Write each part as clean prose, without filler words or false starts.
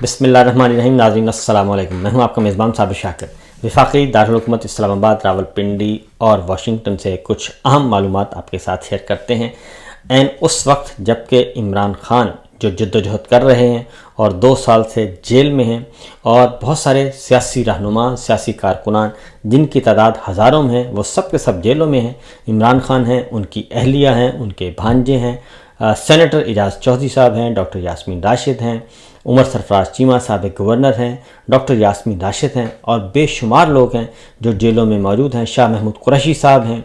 بسم اللہ الرحمن الرحیم. ناظرین السلام علیکم. میں ہوں آپ کا میزبان صابر شاکر. وفاقی دارالحکومت اسلام آباد، راولپنڈی اور واشنگٹن سے کچھ اہم معلومات آپ کے ساتھ شیئر کرتے ہیں. اس وقت جب کہ عمران خان جو جدوجہد کر رہے ہیں اور 2 سال سے جیل میں ہیں، اور بہت سارے سیاسی رہنما، سیاسی کارکنان جن کی تعداد ہزاروں میں ہے، وہ سب کے سب جیلوں میں ہیں. عمران خان ہیں، ان کی اہلیہ ہیں، ان کے بھانجے ہیں، سینیٹر اعجاز چودھری صاحب ہیں، ڈاکٹر یاسمین راشد ہیں، عمر سرفراز چیمہ صاحب گورنر ہیں، ڈاکٹر یاسمین راشد ہیں، اور بے شمار لوگ ہیں جو جیلوں میں موجود ہیں. شاہ محمود قریشی صاحب ہیں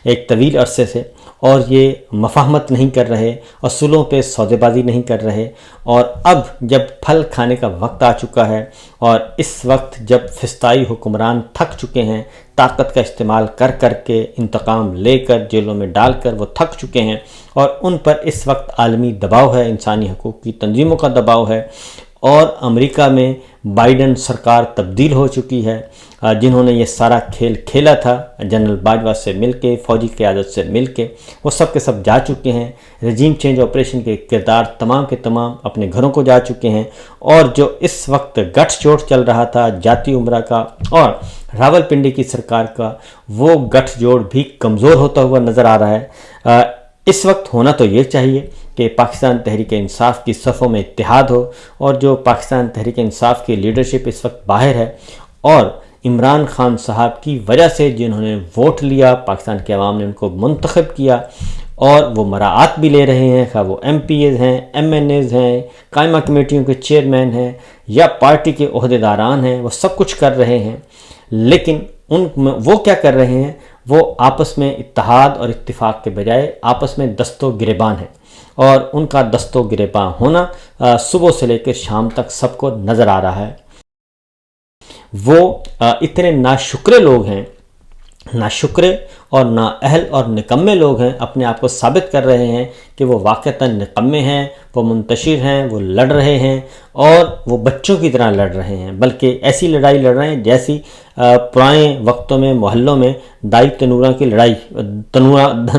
ایک طویل عرصے سے، اور یہ مفاہمت نہیں کر رہے، اصولوں پہ سودے بازی نہیں کر رہے. اور اب جب پھل کھانے کا وقت آ چکا ہے، اور اس وقت جب فسطائی حکمران تھک چکے ہیں، طاقت کا استعمال کر کر کے، انتقام لے کر، جیلوں میں ڈال کر وہ تھک چکے ہیں، اور ان پر اس وقت عالمی دباؤ ہے، انسانی حقوق کی تنظیموں کا دباؤ ہے. اور امریکہ میں بائیڈن سرکار تبدیل ہو چکی ہے. جنہوں نے یہ سارا کھیل کھیلا تھا جنرل باجوہ سے مل کے، فوجی قیادت سے مل کے، وہ سب کے سب جا چکے ہیں. رجیم چینج آپریشن کے کردار تمام کے تمام اپنے گھروں کو جا چکے ہیں. اور جو اس وقت گٹھ جوڑ چل رہا تھا جاتی امرا کا اور راولپنڈی کی سرکار کا، وہ گٹھ جوڑ بھی کمزور ہوتا ہوا نظر آ رہا ہے. اس وقت ہونا تو یہ چاہیے کہ پاکستان تحریک انصاف کی صفوں میں اتحاد ہو، اور جو پاکستان تحریک انصاف کی لیڈرشپ اس وقت باہر ہے، اور عمران خان صاحب کی وجہ سے جنہوں نے ووٹ لیا، پاکستان کے عوام نے ان کو منتخب کیا، اور وہ مراعات بھی لے رہے ہیں، خواہ وہ ایم پی ایز ہیں، ایم این ایز ہیں، قائمہ کمیٹیوں کے چیئرمین ہیں، یا پارٹی کے عہدیداران ہیں، وہ سب کچھ کر رہے ہیں. لیکن وہ کیا کر رہے ہیں؟ وہ آپس میں اتحاد اور اتفاق کے بجائے آپس میں دست و گریبان ہیں. اور ان کا دست و گریباں ہونا صبح سے لے کر شام تک سب کو نظر آ رہا ہے. وہ اتنے ناشکرے لوگ ہیں، ناشکرے اور نااہل اور نکمے لوگ ہیں، اپنے آپ کو ثابت کر رہے ہیں کہ وہ واقعتاً نکمے ہیں، وہ منتشر ہیں، وہ لڑ رہے ہیں، اور وہ بچوں کی طرح لڑ رہے ہیں. بلکہ ایسی لڑائی لڑ رہے ہیں جیسی پرانے وقتوں میں محلوں میں دائی تنوراں کی لڑائی،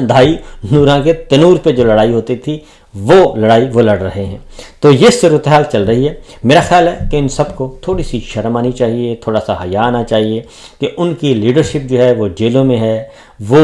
دائی نوراں کے تنور پہ جو لڑائی ہوتی تھی، وہ لڑائی وہ لڑ رہے ہیں. تو یہ صورتحال چل رہی ہے. میرا خیال ہے کہ ان سب کو تھوڑی سی شرم آنی چاہیے، تھوڑا سا حیا آنا چاہیے کہ ان کی لیڈرشپ جو ہے وہ جیلوں میں ہے، وہ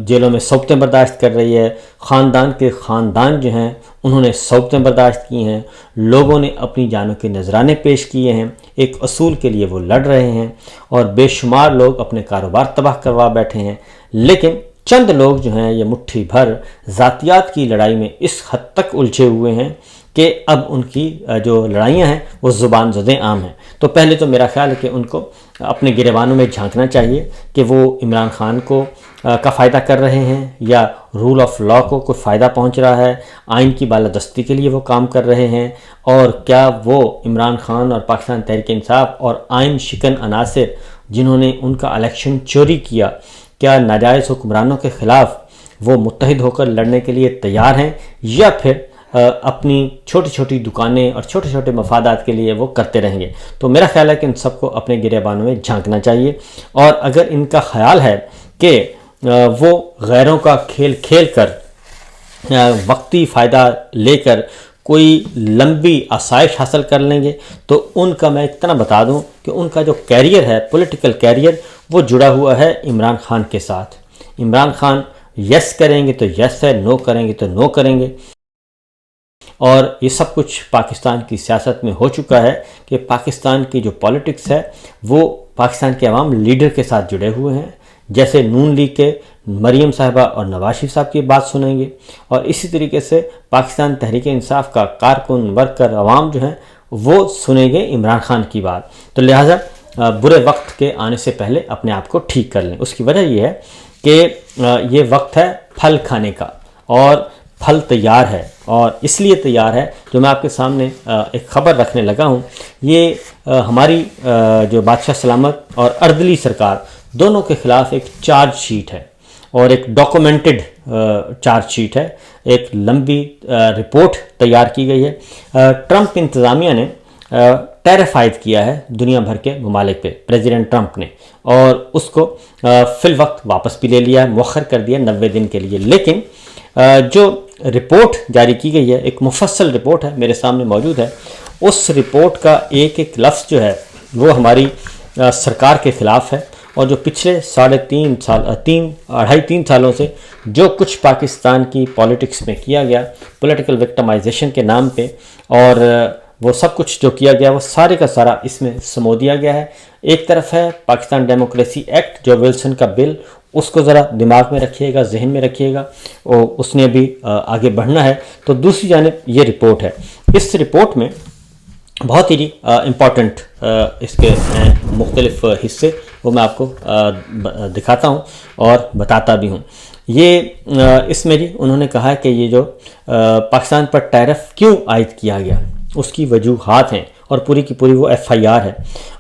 جیلوں میں صوبتیں برداشت کر رہی ہے. خاندان کے خاندان جو ہیں انہوں نے صوبتیں برداشت کی ہیں. لوگوں نے اپنی جانوں کے نذرانے پیش کیے ہیں، ایک اصول کے لیے وہ لڑ رہے ہیں، اور بے شمار لوگ اپنے کاروبار تباہ کروا بیٹھے ہیں. لیکن چند لوگ جو ہیں یہ مٹھی بھر ذاتیات کی لڑائی میں اس حد تک الجھے ہوئے ہیں کہ اب ان کی جو لڑائیاں ہیں وہ زبان زدیں عام ہیں. تو پہلے تو میرا خیال ہے کہ ان کو اپنے گریبانوں میں جھانکنا چاہیے کہ وہ عمران خان کو کا فائدہ کر رہے ہیں، یا رول آف لا کو کوئی فائدہ پہنچ رہا ہے، آئین کی بالادستی کے لیے وہ کام کر رہے ہیں، اور کیا وہ عمران خان اور پاکستان تحریک انصاف اور آئین شکن عناصر جنہوں نے ان کا الیکشن چوری کیا، کیا ناجائز حکمرانوں کے خلاف وہ متحد ہو کر لڑنے کے لیے تیار ہیں، یا پھر اپنی چھوٹی چھوٹی دکانیں اور چھوٹے چھوٹے مفادات کے لیے وہ کرتے رہیں گے. تو میرا خیال ہے کہ ان سب کو اپنے گریبانوں میں جھانکنا چاہیے. اور اگر ان کا خیال ہے کہ وہ غیروں کا کھیل کھیل کر، وقتی فائدہ لے کر کوئی لمبی آسائش حاصل کر لیں گے، تو ان کا میں اتنا بتا دوں کہ ان کا جو کیریئر ہے، پولیٹیکل کیریئر، وہ جڑا ہوا ہے عمران خان کے ساتھ. عمران خان یس کریں گے تو یس ہے، نو کریں گے تو نو کریں گے. اور یہ سب کچھ پاکستان کی سیاست میں ہو چکا ہے کہ پاکستان کی جو پالیٹکس ہے وہ پاکستان کے عوام لیڈر کے ساتھ جڑے ہوئے ہیں. جیسے نون لیگ کے مریم صاحبہ اور نواز شریف صاحب کی بات سنیں گے، اور اسی طریقے سے پاکستان تحریک انصاف کا کارکن، ورکر، عوام جو ہیں وہ سنیں گے عمران خان کی بات. تو لہٰذا برے وقت کے آنے سے پہلے اپنے آپ کو ٹھیک کر لیں. اس کی وجہ یہ ہے کہ یہ وقت ہے پھل کھانے کا، اور پھل تیار ہے. اور اس لیے تیار ہے، جو میں آپ کے سامنے ایک خبر رکھنے لگا ہوں، یہ ہماری جو بادشاہ سلامت اور اردلی سرکار دونوں کے خلاف ایک چارج شیٹ ہے، اور ایک ڈاکومنٹڈ چارج شیٹ ہے، ایک لمبی رپورٹ تیار کی گئی ہے. ٹرمپ انتظامیہ نے ٹیرف عائد کیا ہے دنیا بھر کے ممالک پہ، پریزیڈنٹ ٹرمپ نے، اور اس کو فی الوقت واپس بھی لے لیا ہے، مؤخر کر دیا 90 دن کے لیے. لیکن جو رپورٹ جاری کی گئی ہے، ایک مفصل رپورٹ ہے، میرے سامنے موجود ہے، اس رپورٹ کا ایک ایک لفظ جو ہے وہ ہماری سرکار کے خلاف ہے، اور جو پچھلے 3.5 سالوں سے جو کچھ پاکستان کی پولیٹکس میں کیا گیا، پولیٹیکل وکٹمائزیشن کے نام پہ، اور وہ سب کچھ جو کیا گیا وہ سارے کا سارا اس میں سمو دیا گیا ہے۔ ایک طرف ہے پاکستان ڈیموکریسی ایکٹ، جو ولسن کا بل، اس کو ذرا دماغ میں رکھیے گا، ذہن میں رکھیے گا، اور اس نے بھی آگے بڑھنا ہے۔ تو دوسری جانب یہ رپورٹ ہے، اس رپورٹ میں بہت ہی امپورٹنٹ اس کے مختلف حصے وہ میں آپ کو دکھاتا ہوں اور بتاتا بھی ہوں۔ یہ اس میں جی انہوں نے کہا کہ یہ جو پاکستان پر ٹیرف کیوں عائد کیا گیا، اس کی وجوہات ہیں، اور پوری کی پوری وہ FIR ہے،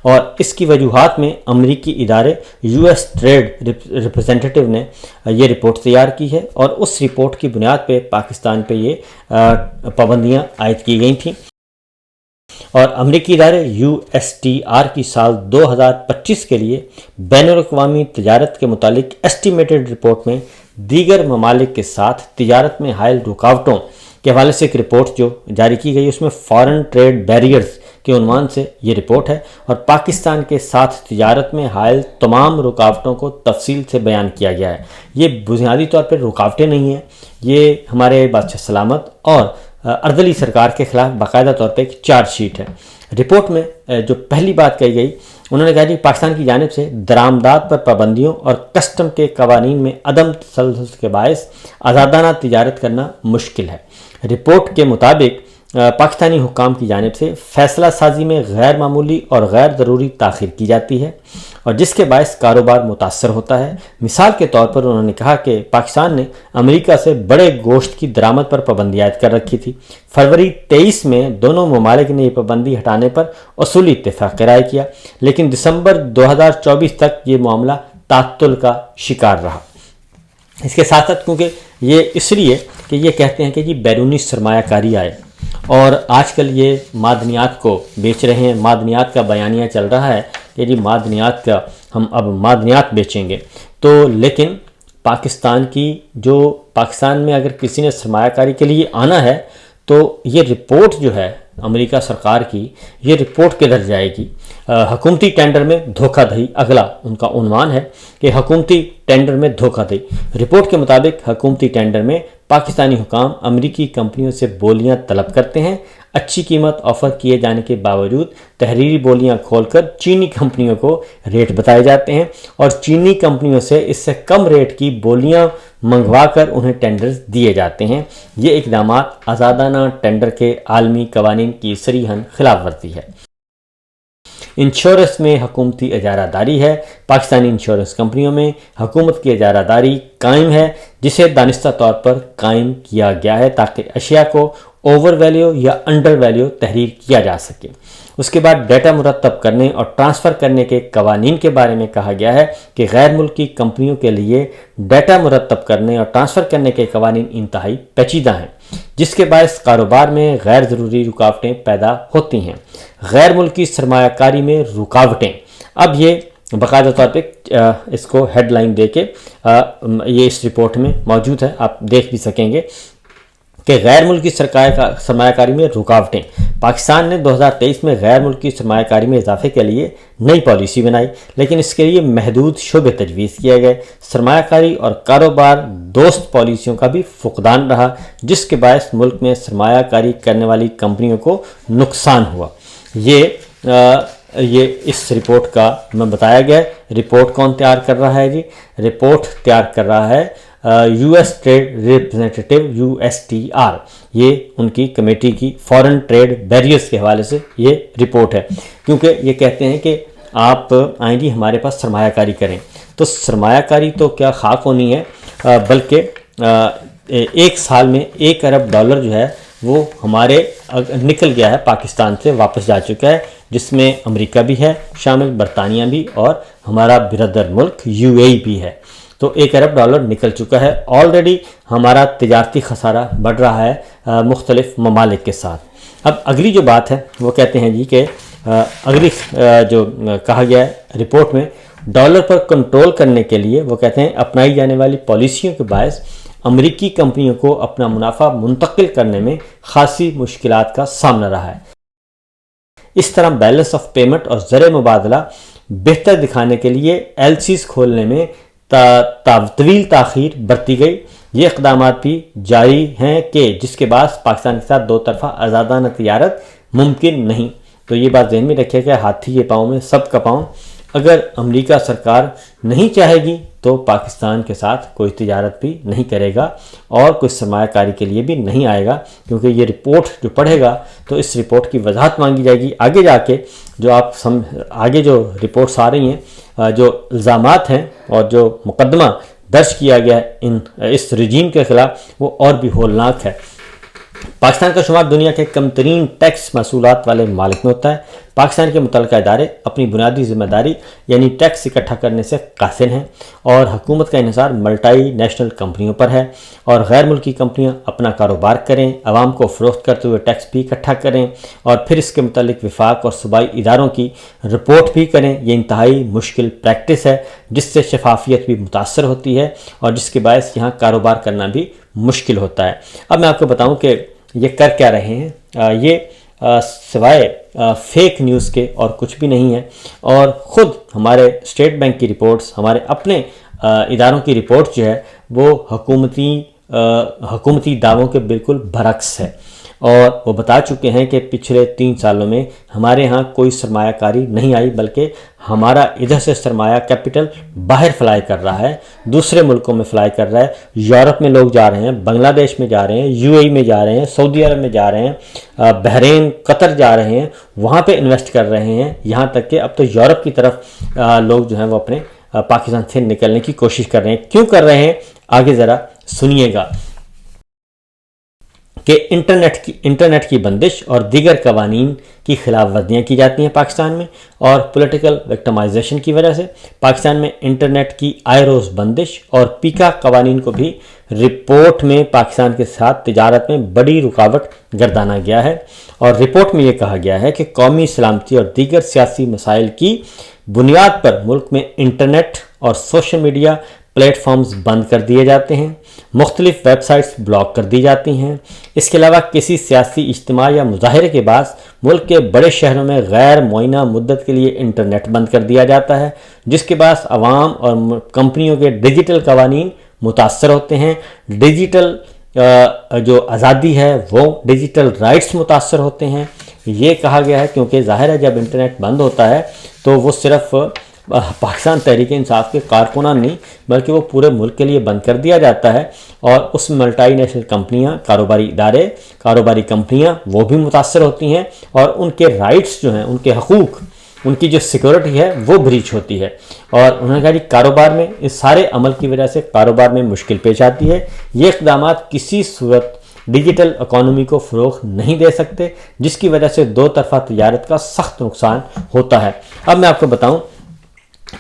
اور اس کی وجوہات میں امریکی ادارے US ٹریڈ ریپریزنٹیٹیو نے یہ رپورٹ تیار کی ہے، اور اس رپورٹ کی بنیاد پہ پاکستان پہ یہ پابندیاں عائد کی گئی تھیں، اور امریکی ادارے USTR کی سال 2025 کے لیے بین الاقوامی تجارت کے متعلق ایسٹیمیٹڈ رپورٹ میں دیگر ممالک کے ساتھ تجارت میں حائل رکاوٹوں کے حوالے سے ایک رپورٹ جو جاری کی گئی، اس میں فارن ٹریڈ بیریئرز کے عنوان سے یہ رپورٹ ہے، اور پاکستان کے ساتھ تجارت میں حائل تمام رکاوٹوں کو تفصیل سے بیان کیا گیا ہے۔ یہ بنیادی طور پر رکاوٹیں نہیں ہیں، یہ ہمارے بادشاہ سلامت اور اردلی سرکار کے خلاف باقاعدہ طور پہ ایک چارج شیٹ ہے۔ رپورٹ میں جو پہلی بات کہی گئی، انہوں نے کہا کہ پاکستان کی جانب سے درآمدات پر پابندیوں اور کسٹم کے قوانین میں عدم تسلسل کے باعث آزادانہ تجارت کرنا مشکل ہے۔ رپورٹ کے مطابق پاکستانی حکام کی جانب سے فیصلہ سازی میں غیر معمولی اور غیر ضروری تاخیر کی جاتی ہے، اور جس کے باعث کاروبار متاثر ہوتا ہے۔ مثال کے طور پر انہوں نے کہا کہ پاکستان نے امریکہ سے بڑے گوشت کی درآمد پر پابندی عائد کر رکھی تھی۔ فروری 23 میں دونوں ممالک نے یہ پابندی ہٹانے پر اصولی اتفاق رائے کیا، لیکن دسمبر 2024 تک یہ معاملہ تعطل کا شکار رہا۔ اس کے ساتھ ساتھ کیونکہ یہ اس لیے کہ یہ کہتے ہیں کہ جی بیرونی سرمایہ کاری آئے، اور آج کل یہ معدنیات کو بیچ رہے ہیں، معدنیات کا بیانیہ چل رہا ہے کہ جی معدنیات کا ہم اب معدنیات بیچیں گے، تو لیکن پاکستان کی جو پاکستان میں اگر کسی نے سرمایہ کاری کے لیے آنا ہے تو یہ رپورٹ جو ہے امریکہ سرکار کی، یہ رپورٹ کدھر جائے گی؟ حکومتی ٹینڈر میں دھوکہ دہی، اگلا ان کا عنوان ہے کہ حکومتی ٹینڈر میں دھوکہ دہی۔ رپورٹ کے مطابق حکومتی ٹینڈر میں پاکستانی حکام امریکی کمپنیوں سے بولیاں طلب کرتے ہیں، اچھی قیمت آفر کیے جانے کے باوجود تحریری بولیاں کھول کر چینی کمپنیوں کو ریٹ بتائے جاتے ہیں، اور چینی کمپنیوں سے اس سے کم ریٹ کی بولیاں منگوا کر انہیں ٹینڈرز دیے جاتے ہیں۔ یہ اقدامات آزادانہ ٹینڈر کے عالمی قوانین کی صریحاً خلاف ورزی ہے۔ انشورنس میں حکومتی اجارہ داری ہے۔ پاکستانی انشورنس کمپنیوں میں حکومت کی اجارہ داری قائم ہے، جسے دانستہ طور پر قائم کیا گیا ہے تاکہ اشیاء کو اوور ویلیو یا انڈر ویلیو تحریر کیا جا سکے۔ اس کے بعد ڈیٹا مرتب کرنے اور ٹرانسفر کرنے کے قوانین کے بارے میں کہا گیا ہے کہ غیر ملکی کمپنیوں کے لیے ڈیٹا مرتب کرنے اور ٹرانسفر کرنے کے قوانین انتہائی پیچیدہ ہیں، جس کے باعث کاروبار میں غیر ضروری رکاوٹیں پیدا ہوتی ہیں۔ غیر ملکی سرمایہ کاری میں رکاوٹیں، اب یہ باقاعدہ طور پہ اس کو ہیڈ لائن دے کے یہ اس رپورٹ میں موجود ہے، آپ دیکھ بھی سکیں گے کہ غیر ملکی سرمایہ کاری میں رکاوٹیں۔ پاکستان نے 2023 میں غیر ملکی سرمایہ کاری میں اضافے کے لیے نئی پالیسی بنائی، لیکن اس کے لیے محدود شعبے تجویز کیے گئے۔ سرمایہ کاری اور کاروبار دوست پالیسیوں کا بھی فقدان رہا، جس کے باعث ملک میں سرمایہ کاری کرنے والی کمپنیوں کو نقصان ہوا۔ یہ اس رپورٹ کا میں بتایا گیا ہے۔ رپورٹ کون تیار کر رہا ہے جی؟ رپورٹ تیار کر رہا ہے US ٹریڈ ریپریزنٹیٹیو USTR، یہ ان کی کمیٹی کی فارن ٹریڈ بیریئرز کے حوالے سے یہ رپورٹ ہے، کیونکہ یہ کہتے ہیں کہ آپ آئیں جی ہمارے پاس سرمایہ کاری کریں، تو سرمایہ کاری تو کیا خاک ہونی ہے، بلکہ ایک سال میں $1 ارب جو ہے وہ ہمارے نکل گیا ہے، پاکستان سے واپس جا چکا ہے، جس میں امریکہ بھی ہے شامل، برطانیہ بھی، اور ہمارا برادر ملک UAE بھی ہے۔ تو $1 ارب نکل چکا ہے۔ آلریڈی ہمارا تجارتی خسارہ بڑھ رہا ہے مختلف ممالک کے ساتھ۔ اب اگلی جو بات ہے وہ کہتے ہیں جی کہ اگلی جو کہا گیا ہے رپورٹ میں، ڈالر پر کنٹرول کرنے کے لیے وہ کہتے ہیں اپنائی جانے والی پالیسیوں کے باعث امریکی کمپنیوں کو اپنا منافع منتقل کرنے میں خاصی مشکلات کا سامنا رہا ہے۔ اس طرح بیلنس آف پیمنٹ اور زر مبادلہ بہتر دکھانے کے لیے ایل سیز کھولنے میں طویل تاخیر برتی گئی۔ یہ اقدامات بھی جاری ہیں کہ جس کے بعد پاکستان کے ساتھ دو طرفہ آزادانہ تجارت ممکن نہیں۔ تو یہ بات ذہن میں رکھیے کہ ہاتھی کے پاؤں میں سب کا پاؤں۔ اگر امریکہ سرکار نہیں چاہے گی تو پاکستان کے ساتھ کوئی تجارت بھی نہیں کرے گا اور کوئی سرمایہ کاری کے لیے بھی نہیں آئے گا، کیونکہ یہ رپورٹ جو پڑھے گا تو اس رپورٹ کی وضاحت مانگی جائے گی آگے جا کے۔ جو آگے جو رپورٹس آ رہی ہیں، جو الزامات ہیں اور جو مقدمہ درج کیا گیا ہے اس رجیم کے خلاف، وہ اور بھی ہولناک ہے۔ پاکستان کا شمار دنیا کے کم ترین ٹیکس محصولات والے ممالک میں ہوتا ہے۔ پاکستان کے متعلقہ ادارے اپنی بنیادی ذمہ داری یعنی ٹیکس اکٹھا کرنے سے قاصر ہیں، اور حکومت کا انحصار ملٹی نیشنل کمپنیوں پر ہے، اور غیر ملکی کمپنیاں اپنا کاروبار کریں، عوام کو فروخت کرتے ہوئے ٹیکس بھی اکٹھا کریں اور پھر اس کے متعلق وفاق اور صوبائی اداروں کی رپورٹ بھی کریں۔ یہ انتہائی مشکل پریکٹس ہے جس سے شفافیت بھی متاثر ہوتی ہے اور جس کے باعث یہاں کاروبار کرنا بھی مشکل ہوتا ہے۔ اب میں آپ کو بتاؤں کہ یہ کر کیا رہے ہیں۔ یہ سوائے فیک نیوز کے اور کچھ بھی نہیں ہے، اور خود ہمارے اسٹیٹ بینک کی رپورٹس، ہمارے اپنے اداروں کی رپورٹ جو ہے وہ حکومتی دعووں کے بالکل برعکس ہے، اور وہ بتا چکے ہیں کہ پچھلے 3 سالوں میں ہمارے ہاں کوئی سرمایہ کاری نہیں آئی، بلکہ ہمارا ادھر سے سرمایہ کیپٹل باہر فلائی کر رہا ہے، دوسرے ملکوں میں فلائی کر رہا ہے۔ یورپ میں لوگ جا رہے ہیں، بنگلہ دیش میں جا رہے ہیں، یو اے ای میں جا رہے ہیں، سعودی عرب میں جا رہے ہیں، بحرین، قطر جا رہے ہیں، وہاں پہ انویسٹ کر رہے ہیں، یہاں تک کہ اب تو یورپ کی طرف لوگ جو ہیں وہ اپنے پاکستان سے نکلنے کی کوشش کر رہے ہیں۔ کیوں کر رہے ہیں آگے ذرا سنیے گا کہ انٹرنیٹ کی بندش اور دیگر قوانین کی خلاف ورزیاں کی جاتی ہیں پاکستان میں، اور پولیٹیکل وکٹمائزیشن کی وجہ سے پاکستان میں انٹرنیٹ کی آئے روز بندش اور پیکا قوانین کو بھی رپورٹ میں پاکستان کے ساتھ تجارت میں بڑی رکاوٹ گردانا گیا ہے۔ اور رپورٹ میں یہ کہا گیا ہے کہ قومی سلامتی اور دیگر سیاسی مسائل کی بنیاد پر ملک میں انٹرنیٹ اور سوشل میڈیا پلیٹ فارمز بند کر دیے جاتے ہیں، مختلف ویب سائٹس بلاک کر دی جاتی ہیں۔ اس کے علاوہ کسی سیاسی اجتماع یا مظاہرے کے بعد ملک کے بڑے شہروں میں غیر معینہ مدت کے لیے انٹرنیٹ بند کر دیا جاتا ہے، جس کے باعث عوام اور کمپنیوں کے ڈیجیٹل قوانین متاثر ہوتے ہیں، ڈیجیٹل جو آزادی ہے وہ ڈیجیٹل رائٹس متاثر ہوتے ہیں۔ یہ کہا گیا ہے کیونکہ ظاہر ہے جب انٹرنیٹ بند ہوتا ہے تو وہ صرف پاکستان تحریک انصاف کے کارکنان نہیں بلکہ وہ پورے ملک کے لیے بند کر دیا جاتا ہے، اور اس ملٹی نیشنل کمپنیاں، کاروباری ادارے، کاروباری کمپنیاں وہ بھی متاثر ہوتی ہیں، اور ان کے رائٹس جو ہیں، ان کے حقوق، ان کی جو سیکورٹی ہے وہ بریچ ہوتی ہے، اور انہوں نے کہا کہ کاروبار میں اس سارے عمل کی وجہ سے کاروبار میں مشکل پیش آتی ہے۔ یہ اقدامات کسی صورت ڈیجیٹل اکانومی کو فروغ نہیں دے سکتے، جس کی وجہ سے دو طرفہ تجارت کا سخت نقصان ہوتا ہے۔ اب میں آپ کو بتاؤں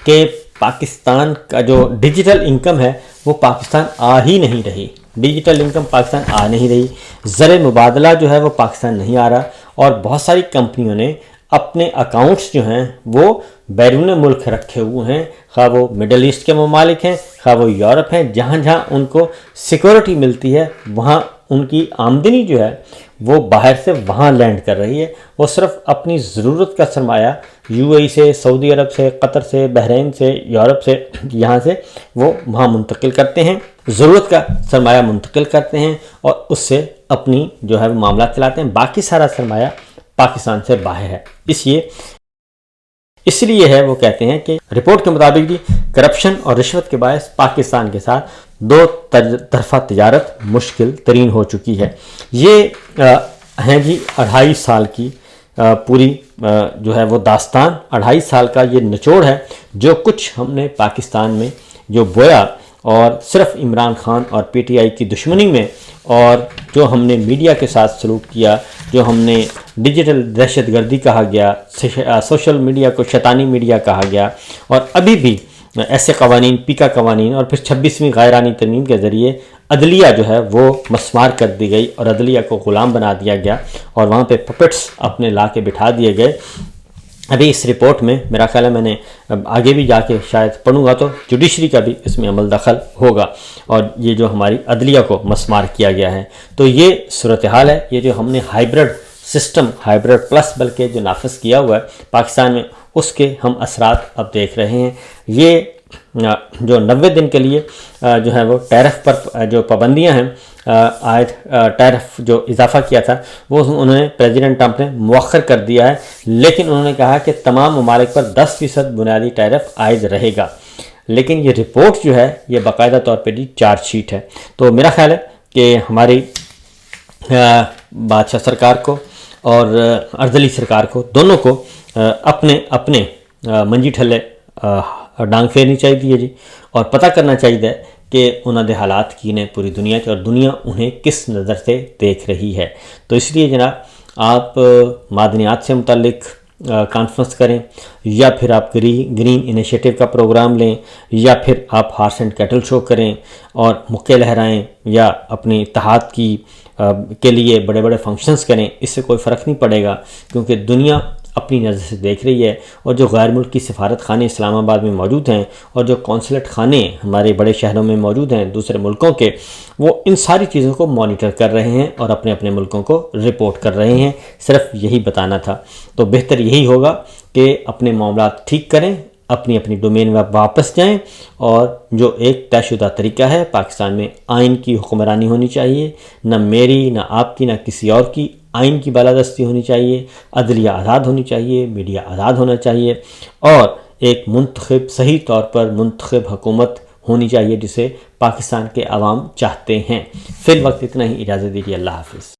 کہ پاکستان کا جو ڈیجیٹل انکم ہے وہ پاکستان آ ہی نہیں رہی، ڈیجیٹل انکم پاکستان آ نہیں رہی، زر مبادلہ جو ہے وہ پاکستان نہیں آ رہا، اور بہت ساری کمپنیوں نے اپنے اکاؤنٹس جو ہیں وہ بیرون ملک رکھے ہوئے ہیں، خواہ وہ مڈل ایسٹ کے ممالک ہیں، خواہ وہ یورپ ہیں، جہاں جہاں ان کو سیکورٹی ملتی ہے وہاں ان کی آمدنی جو ہے وہ باہر سے وہاں لینڈ کر رہی ہے۔ وہ صرف اپنی ضرورت کا سرمایہ یو اے ای سے، سعودی عرب سے، قطر سے، بحرین سے، یورپ سے، یہاں سے وہ وہاں منتقل کرتے ہیں، ضرورت کا سرمایہ منتقل کرتے ہیں اور اس سے اپنی جو ہے وہ معاملات چلاتے ہیں۔ باقی سارا سرمایہ پاکستان سے باہر ہے۔ اس لیے ہے وہ کہتے ہیں کہ رپورٹ کے مطابق بھی کرپشن اور رشوت کے باعث پاکستان کے ساتھ دو طرفہ تجارت مشکل ترین ہو چکی ہے۔ یہ ہیں جی 2.5 سال کی پوری جو ہے وہ داستان، 2.5 سال کا یہ نچوڑ ہے جو کچھ ہم نے پاکستان میں جو بویا، اور صرف عمران خان اور پی ٹی آئی کی دشمنی میں، اور جو ہم نے میڈیا کے ساتھ سلوک کیا، جو ہم نے ڈیجیٹل دہشت گردی کہا گیا، سوشل میڈیا کو شیطانی میڈیا کہا گیا، اور ابھی بھی ایسے قوانین، پیکا قوانین، اور پھر 26ویں غیرانی ترمیم کے ذریعے عدلیہ جو ہے وہ مسمار کر دی گئی اور عدلیہ کو غلام بنا دیا گیا، اور وہاں پہ پپٹس اپنے لا کے بٹھا دیے گئے۔ ابھی اس رپورٹ میں میرا خیال ہے میں نے آگے بھی جا کے شاید پڑھوں گا تو جوڈیشری کا بھی اس میں عمل دخل ہوگا، اور یہ جو ہماری عدلیہ کو مسمار کیا گیا ہے، تو یہ صورتحال ہے۔ یہ جو ہم نے ہائیبرڈ سسٹم، ہائیبرڈ پلس بلکہ جو نافذ کیا ہوا ہے پاکستان میں، اس کے ہم اثرات اب دیکھ رہے ہیں۔ یہ جو 90 دن کے لیے جو ہے وہ ٹیرف پر جو پابندیاں ہیں عائد ٹیرف جو اضافہ کیا تھا وہ انہوں نے پریزیڈنٹ ٹرمپ نے مؤخر کر دیا ہے، لیکن انہوں نے کہا کہ تمام ممالک پر 10% بنیادی ٹیرف عائد رہے گا۔ لیکن یہ رپورٹ جو ہے یہ باقاعدہ طور پہ چارج شیٹ ہے، تو میرا خیال ہے کہ ہماری بادشاہ سرکار کو اور اردلی سرکار کو دونوں کو اپنے اپنے منجی ٹھلے ڈانگ پھیرنی چاہیے جی، اور پتہ کرنا چاہیے کہ انہوں دے حالات کی نے پوری دنیا کے، اور دنیا انہیں کس نظر سے دیکھ رہی ہے۔ تو اس لیے جناب آپ معدنیات سے متعلق کانفرنس کریں، یا پھر آپ گرین انیشیٹو کا پروگرام لیں، یا پھر آپ ہارس اینڈ کیٹل شو کریں اور مکے لہرائیں، یا اپنے اتحاد کے لیے بڑے بڑے فنکشنز کریں، اس سے کوئی فرق نہیں پڑے گا، کیونکہ دنیا اپنی نظر سے دیکھ رہی ہے۔ اور جو غیر ملکی سفارت خانے اسلام آباد میں موجود ہیں، اور جو قونصلیٹ خانے ہمارے بڑے شہروں میں موجود ہیں دوسرے ملکوں کے، وہ ان ساری چیزوں کو مانیٹر کر رہے ہیں اور اپنے اپنے ملکوں کو رپورٹ کر رہے ہیں۔ صرف یہی بتانا تھا، تو بہتر یہی ہوگا کہ اپنے معاملات ٹھیک کریں، اپنی اپنی ڈومین میں واپس جائیں، اور جو ایک طے شدہ طریقہ ہے پاکستان میں آئین کی حکمرانی ہونی چاہیے، نہ میری نہ آپ کی نہ کسی اور کی، آئین کی بالادستی ہونی چاہیے، عدلیہ آزاد ہونی چاہیے، میڈیا آزاد ہونا چاہیے، اور ایک منتخب صحیح طور پر منتخب حکومت ہونی چاہیے جسے پاکستان کے عوام چاہتے ہیں۔ فی الوقت اتنا ہی، اجازت دیجیے، اللہ حافظ۔